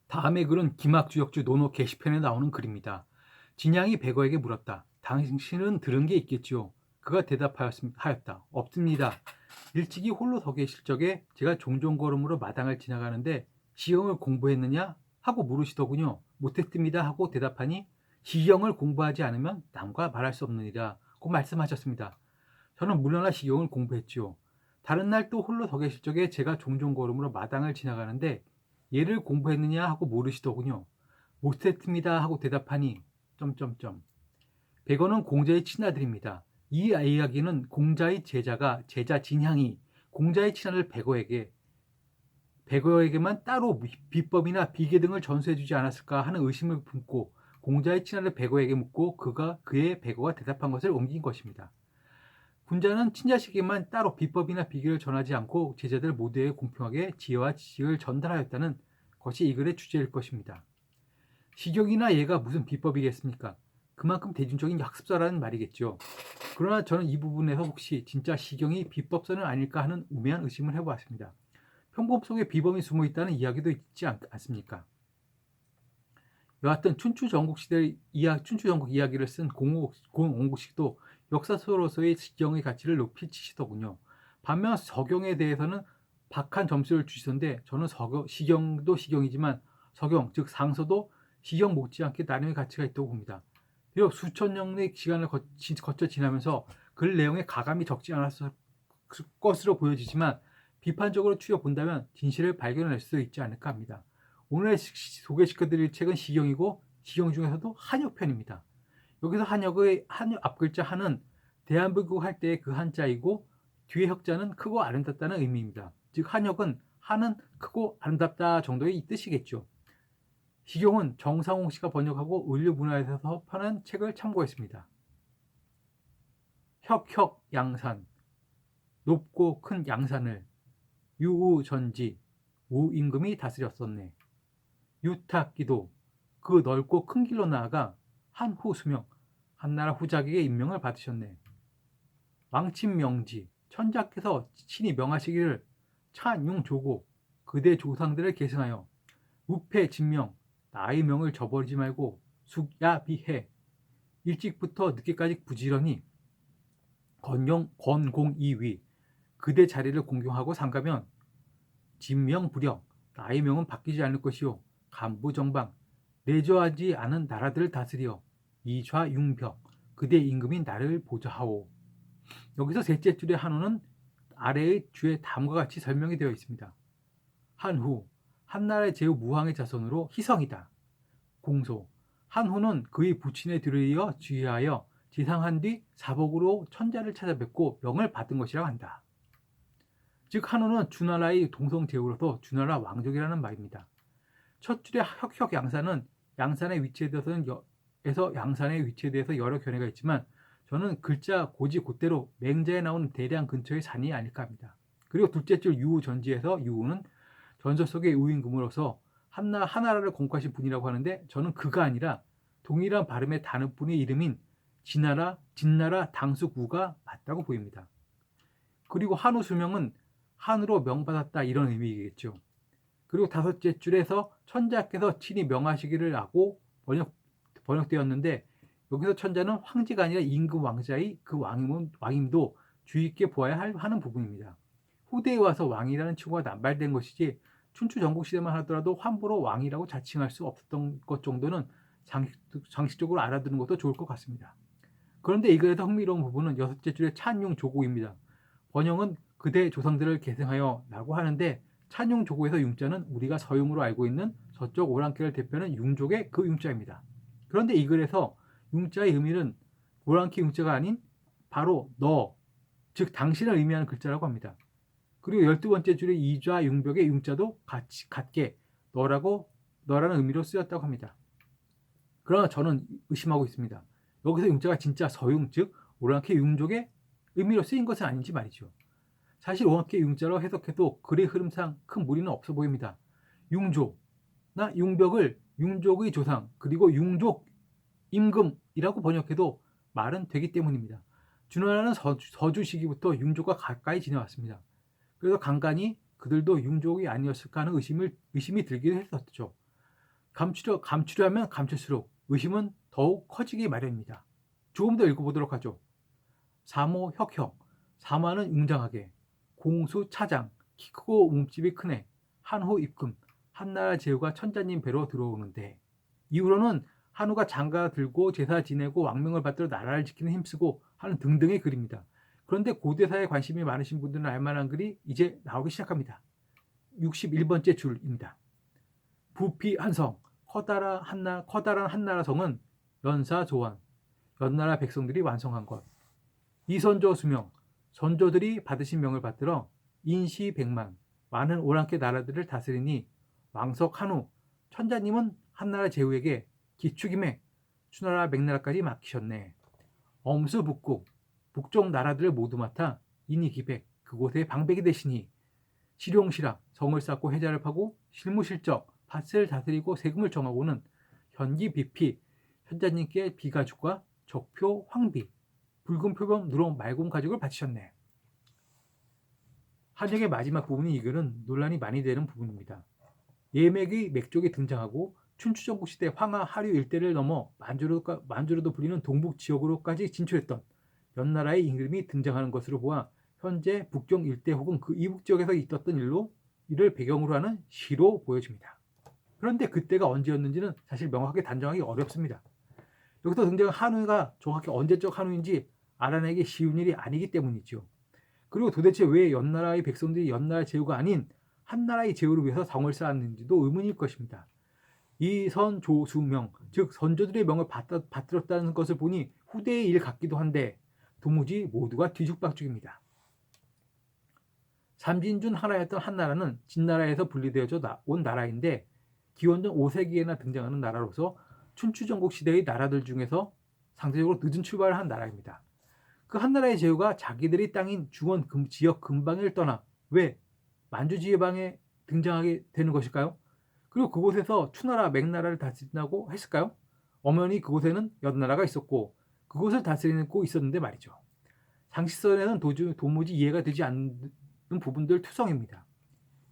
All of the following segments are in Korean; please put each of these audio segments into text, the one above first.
다음의 글은 김학주역주 논어 게시편에 나오는 글입니다. 진양이 백어에게 물었다. 당신은 들은 게 있겠지요? 그가 대답하였다. 없습니다. 일찍이 홀로 서 계실 적에 제가 종종 걸음으로 마당을 지나가는데 시경을 공부했느냐? 하고 물으시더군요. 못했습니다. 하고 대답하니 시경을 공부하지 않으면 남과 말할 수 없느니라 고 말씀하셨습니다. 저는 물러나 시경을 공부했지요. 다른 날 또 홀로 서 계실 적에 제가 종종 걸음으로 마당을 지나가는데 얘를 공부했느냐 하고 물으시더군요. 못했습니다 하고 대답하니 점점점. 백어는 공자의 친아들입니다. 이 이야기는 공자의 제자 진향이 공자의 친아들 백어에게만 따로 비법이나 비계 등을 전수해주지 않았을까 하는 의심을 품고 공자의 친아들 백어에게 묻고 그의 백어가 대답한 것을 옮긴 것입니다. 군자는 친자식에게만 따로 비법이나 비결을 전하지 않고 제자들 모두에게 공평하게 지혜와 지식을 전달하였다는 것이 이 글의 주제일 것입니다. 시경이나 예가 무슨 비법이겠습니까? 그만큼 대중적인 학습서라는 말이겠죠. 그러나 저는 이 부분에서 혹시 진짜 시경이 비법서는 아닐까 하는 우매한 의심을 해보았습니다. 평범 속에 비범이 숨어 있다는 이야기도 있지 않습니까? 여하튼 춘추전국 이야기를 쓴 공홍국식도 역사서로서의 시경의 가치를 높이 치시더군요. 반면 서경에 대해서는 박한 점수를 주시던데 저는 시경도 시경이지만 서경, 즉 상서도 시경 못지않게 나름의 가치가 있다고 봅니다. 비록 수천 년의 시간을 거쳐 지나면서 글 내용에 가감이 적지 않았을 것으로 보여지지만 비판적으로 추려본다면 진실을 발견할 수 있지 않을까 합니다. 오늘 소개시켜드릴 책은 시경이고 시경 중에서도 한역편입니다. 여기서 한역 앞글자 한은 대한민국 할 때의 그 한자이고 뒤에 혁자는 크고 아름답다는 의미입니다. 즉 한역은 한은 크고 아름답다 정도의 뜻이겠죠. 시경은 정상홍 씨가 번역하고 의류문화에서 펴낸 책을 참고했습니다. 혁혁양산, 높고 큰 양산을 유우전지, 우임금이 다스렸었네. 유탁기도, 그 넓고 큰 길로 나아가 한후수명, 한나라 후작에게 임명을 받으셨네. 왕친명지, 천자께서 친히 명하시기를 찬용조고, 그대 조상들을 계승하여 우패진명, 나의 명을 저버리지 말고 숙야비해, 일찍부터 늦게까지 부지런히 건공이위, 그대 자리를 공경하고 삼가면 진명부령, 나의 명은 바뀌지 않을 것이요 간부정방, 내조하지 않은 나라들을 다스려 이좌융벽, 그대 임금인 나를 보좌하오. 여기서 셋째 줄의 한후는 아래의 주의 다음과 같이 설명이 되어 있습니다. 한후, 한나라의 제후 무왕의 자손으로 희성이다. 공소, 한후는 그의 부친의 뒤를 이어 주의하여 지상한 뒤 사복으로 천자를 찾아뵙고 명을 받은 것이라고 한다. 즉 한후는 주나라의 동성제후로서 주나라 왕족이라는 말입니다. 첫 줄의 혁혁양산은 양산의 위치에 대해서 여러 견해가 있지만 저는 글자 고지 곧대로 맹자에 나오는 대량 근처의 산이 아닐까 합니다. 그리고 둘째 줄 유우전지에서 유우는 전설 속의 우임금으로서 하나라를 공국하신 분이라고 하는데 저는 그가 아니라 동일한 발음의 단어뿐의 이름인 진나라 당숙우가 맞다고 보입니다. 그리고 한우 수명은 한우로 명받았다 이런 의미겠죠. 그리고 다섯째 줄에서 천자께서 친히 명하시기를 하고 번역되었는데 여기서 천자는 황제가 아니라 임금 왕자의 그 왕임도 주의 있게 보아야 하는 부분입니다. 후대에 와서 왕이라는 칭호가 남발된 것이지 춘추 전국 시대만 하더라도 함부로 왕이라고 자칭할 수 없었던 것 정도는 상식적으로 알아두는 것도 좋을 것 같습니다. 그런데 이 글에서 흥미로운 부분은 여섯째 줄의 찬용 조고입니다. 번역은 그대 조상들을 계승하여 라고 하는데 찬용 조고에서 융자는 우리가 서용으로 알고 있는 저쪽 오랑캐를 대표하는 융족의 그 융자입니다. 그런데 이 글에서 융자의 의미는 오랑캐 융자가 아닌 바로 너, 즉 당신을 의미하는 글자라고 합니다. 그리고 12번째 줄의 이좌 융벽의 융자도 같게 너라는 의미로 쓰였다고 합니다. 그러나 저는 의심하고 있습니다. 여기서 융자가 진짜 서융, 즉 오랑캐 융족의 의미로 쓰인 것은 아닌지 말이죠. 사실 오랑캐 융자로 해석해도 글의 흐름상 큰 무리는 없어 보입니다. 융조나 융벽을 융족의 조상 그리고 융족 임금이라고 번역해도 말은 되기 때문입니다. 주나라는 서주 시기부터 융족과 가까이 지내왔습니다. 그래서 간간히 그들도 융족이 아니었을까 하는 의심이 들기도 했었죠. 감추려면 감출수록 의심은 더욱 커지기 마련입니다. 조금 더 읽어보도록 하죠. 사모 혁형, 사마는 웅장하게, 공수 차장, 키 크고 몸집이 크네, 한호 입금, 한나라 제후가 천자님 배로 들어오는데, 이후로는 한우가 장가 들고 제사 지내고 왕명을 받들어 나라를 지키는 힘쓰고 하는 등등의 글입니다. 그런데 고대사에 관심이 많으신 분들은 알만한 글이 이제 나오기 시작합니다. 61번째 줄입니다. 부피 한성, 커다란 한나라 성은 연사 조원, 연나라 백성들이 완성한 것. 이선조 수명, 선조들이 받으신 명을 받들어 인시 백만, 많은 오랑캐 나라들을 다스리니 왕석 한우, 천자님은 한나라 제후에게 기축임에 추나라 맥나라까지 맡기셨네. 엄수 북국, 북쪽 나라들을 모두 맡아 인이 기백, 그곳에 방백이 되시니 실용실학, 성을 쌓고 해자를 파고 실무실적, 밭을 다스리고 세금을 정하고는 현기 비피, 현자님께 비가죽과 적표 황비, 붉은 표범 누렁 맑은 가죽을 바치셨네. 한역의 마지막 부분이 이 글은 논란이 많이 되는 부분입니다. 예맥의 맥족이 등장하고 춘추전국 시대 황하 하류 일대를 넘어 만주로도 불리는 동북 지역으로까지 진출했던 연나라의 임금이 등장하는 것으로 보아 현재 북경 일대 혹은 그 이북 지역에서 있었던 이를 배경으로 하는 시로 보여집니다. 그런데 그때가 언제였는지는 사실 명확하게 단정하기 어렵습니다. 여기서 등장한 한우가 정확히 언제적 한우인지 알아내기 쉬운 일이 아니기 때문이죠. 그리고 도대체 왜 연나라의 백성들이 연나라 제후가 아닌 한나라의 제후를 위해서 성을 쌓았는지도 의문일 것입니다. 이선조수명, 즉 선조들의 명을 받들었다는 것을 보니 후대의 일 같기도 한데 도무지 모두가 뒤죽박죽입니다. 삼진준 하나였던 한나라는 진나라에서 분리되어져 온 나라인데 기원전 5세기에나 등장하는 나라로서 춘추전국 시대의 나라들 중에서 상대적으로 늦은 출발을 한 나라입니다. 그 한나라의 제후가 자기들의 땅인 중원 지역 근방을 떠나 왜 만주 지방에 등장하게 되는 것일까요? 그리고 그곳에서 추나라 맥나라를 다스린다고 했을까요? 엄연히 그곳에는 연나라가 있었고 그곳을 다스리고 있었는데 말이죠. 상식선에는 도무지 이해가 되지 않는 부분들 투성입니다.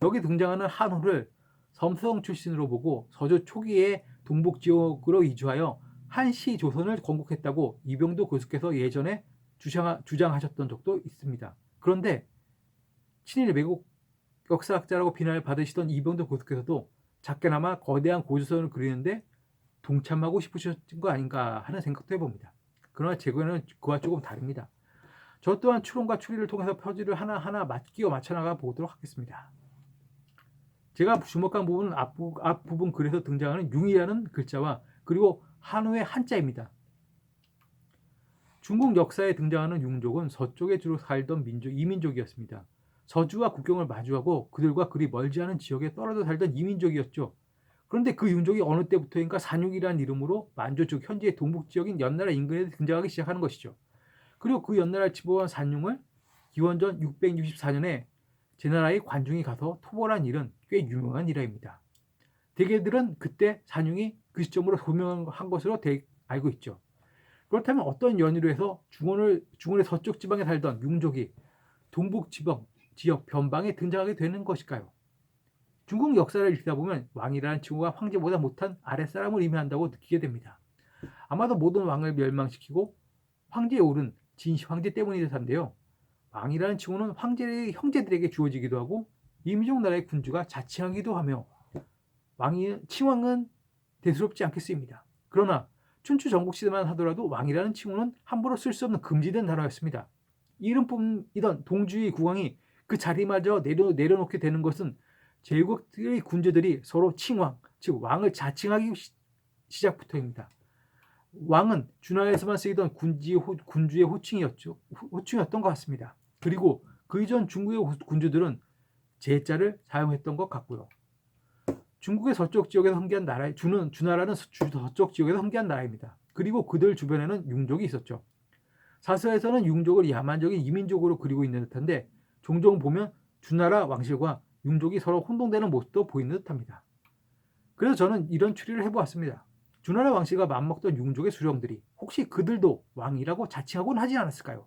여기 등장하는 한호를 섬성 출신으로 보고 서조 초기에 동북 지역으로 이주하여 한시 조선을 건국했다고 이병도 교수께서 예전에 주장하셨던 적도 있습니다. 그런데 친일 왜곡 역사학자라고 비난을 받으시던 이병도 교수께서도 작게나마 거대한 고조선을 그리는데 동참하고 싶으셨던 거 아닌가 하는 생각도 해봅니다. 그러나 제 의견은 그와 조금 다릅니다. 저 또한 추론과 추리를 통해서 퍼즐을 하나하나 끼워 맞춰나가 보도록 하겠습니다. 제가 주목한 부분은 앞부분 글에서 등장하는 융이라는 글자와 그리고 한우의 한자입니다. 중국 역사에 등장하는 융족은 서쪽에 주로 살던 이민족이었습니다. 서주와 국경을 마주하고 그들과 그리 멀지 않은 지역에 떨어져 살던 이민족이었죠. 그런데 그 융족이 어느 때부터인가 산육이라는 이름으로 만주 즉 현재의 동북 지역인 연나라 인근에 등장하기 시작하는 것이죠. 그리고 그 연나라를 치부한 산융을 기원전 664년에 제나라의 관중이 가서 토벌한 일은 꽤 유명한 일화입니다. 대개들은 그때 산융이 그 시점으로 소명한 것으로 알고 있죠. 그렇다면 어떤 연유로 해서 중원의 서쪽 지방에 살던 융족이 동북 지역 변방에 등장하게 되는 것일까요? 중국 역사를 읽다 보면 왕이라는 칭호가 황제보다 못한 아랫사람을 의미한다고 느끼게 됩니다. 아마도 모든 왕을 멸망시키고 황제에 오른 진시 황제 때문일 텐데요. 왕이라는 칭호는 황제의 형제들에게 주어지기도 하고 이민족 나라의 군주가 자칭하기도 하며 칭왕은 대수롭지 않게 쓰입니다. 그러나 춘추 전국 시대만 하더라도 왕이라는 칭호는 함부로 쓸 수 없는 금지된 단어였습니다. 이름뿐이던 동주의 국왕이 그 자리마저 내려놓게 되는 것은 제국의 군주들이 서로 칭왕, 즉 왕을 자칭하기 시작부터입니다. 왕은 준하에서만 쓰이던 군주의 호칭이었던 것 같습니다. 그리고 그 이전 중국의 군주들은 제자를 사용했던 것 같고요. 중국의 서쪽 지역에서 흥기한 주나라는 서쪽 지역에서 흥기한 나라입니다. 그리고 그들 주변에는 융족이 있었죠. 사서에서는 융족을 야만적인 이민족으로 그리고 있는 듯한데 종종 보면 주나라 왕실과 융족이 서로 혼동되는 모습도 보이는 듯합니다. 그래서 저는 이런 추리를 해보았습니다. 주나라 왕실과 맞먹던 융족의 수령들이 혹시 그들도 왕이라고 자칭하고는 하지 않았을까요?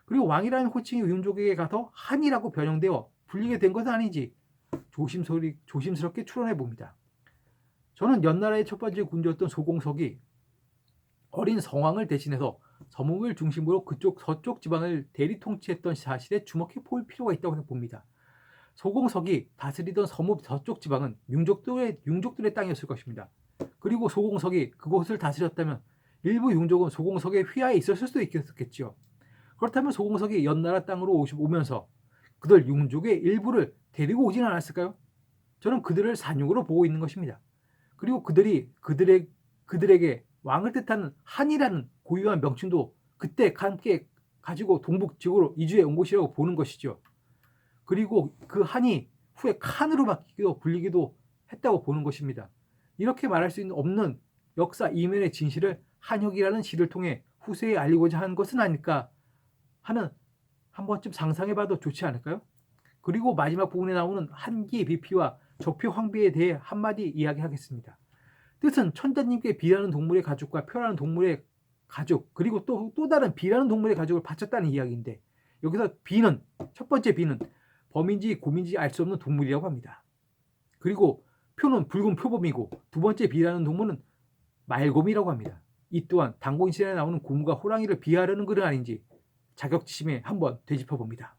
그리고 왕이라는 호칭이 융족에게 가서 한이라고 변형되어 불리게 된 것은 아닌지 조심스럽게 추론해 봅니다. 저는 연나라의 첫 번째 군주였던 소공석이 어린 성왕을 대신해서 서목을 중심으로 그쪽 서쪽 지방을 대리 통치했던 사실에 주목해 볼 필요가 있다고 봅니다. 소공석이 다스리던 서목 서쪽 지방은 융족들의 땅이었을 것입니다. 그리고 소공석이 그곳을 다스렸다면 일부 융족은 소공석의 휘하에 있었을 수도 있겠죠. 그렇다면 소공석이 연나라 땅으로 오면서 그들 융족의 일부를 데리고 오진 않았을까요? 저는 그들을 산육으로 보고 있는 것입니다. 그리고 그들에게 왕을 뜻하는 한이라는 고유한 명칭도 그때 함께 가지고 동북지구로 이주해 온 것이라고 보는 것이죠. 그리고 그 한이 후에 칸으로 불리기도 했다고 보는 것입니다. 이렇게 말할 수 없는 역사 이면의 진실을 한혁이라는 시를 통해 후세에 알리고자 한 것은 아닐까 하는 한 번쯤 상상해봐도 좋지 않을까요? 그리고 마지막 부분에 나오는 한기 비피와 적표 황비에 대해 한마디 이야기하겠습니다. 뜻은 천자님께 비라는 동물의 가죽과 표라는 동물의 가죽 그리고 또 다른 비라는 동물의 가죽을 바쳤다는 이야기인데 여기서 비는 첫 번째 비는 범인지 곰인지 알 수 없는 동물이라고 합니다. 그리고 표는 붉은 표범이고 두 번째 비라는 동물은 말곰이라고 합니다. 이 또한 단곤신에 나오는 곰과 호랑이를 비하하려는 글은 아닌지 자격지심에 한번 되짚어봅니다.